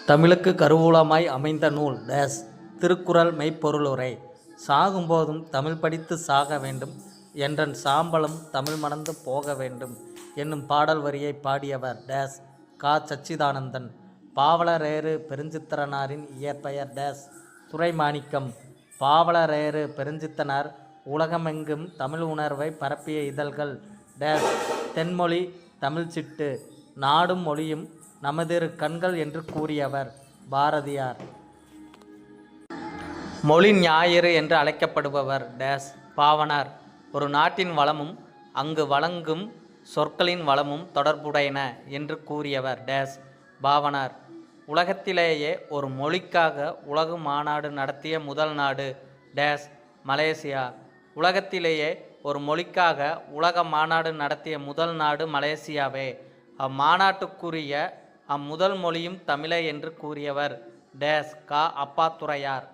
தமிழுக்கு கருவூலமாய் அமைந்த நூல் டேஸ் திருக்குறள் மெய்ப்பொருளுரை. சாகும்போதும் தமிழ் படித்து சாக வேண்டும் என்றன் சாம்பலும் தமிழ் மணந்து போக வேண்டும் என்னும் பாடல் வரியை பாடியவர் டேஸ் கா. சச்சிதானந்தன். பாவலரேறு பெருஞ்சித்திரனாரின் இயற்பெயர் டேஸ் துரைமாணிக்கம். பாவலரேறு பெருஞ்சித்தனார் உலகமெங்கும் தமிழ் உணர்வை பரப்பிய இதழ்கள் டேஸ் தென்மொழி தமிழ்ச்சிட்டு நாடும் மொழியும் நமதிரு கண்கள் என்று கூறியவர் பாரதியார். மொழி ஞாயிறு என்று அழைக்கப்படுபவர் டேஸ் பாவாணர். ஒரு நாட்டின் வளமும் அங்கு வழங்கும் சொற்களின் வளமும் தொடர்புடையன என்று கூறியவர் டேஸ் பாவாணர். உலகத்திலேயே ஒரு மொழிக்காக உலக மாநாடு நடத்திய முதல் நாடு டேஸ் மலேசியா. உலகத்திலேயே ஒரு மொழிக்காக உலக மாநாடு நடத்திய முதல் நாடு மலேசியாவே. அம்மாநாட்டுக்குரிய அம்முதல் மொழியும் தமிழே என்று கூறியவர் டேஸ் கா. அப்பாத்துரையார்.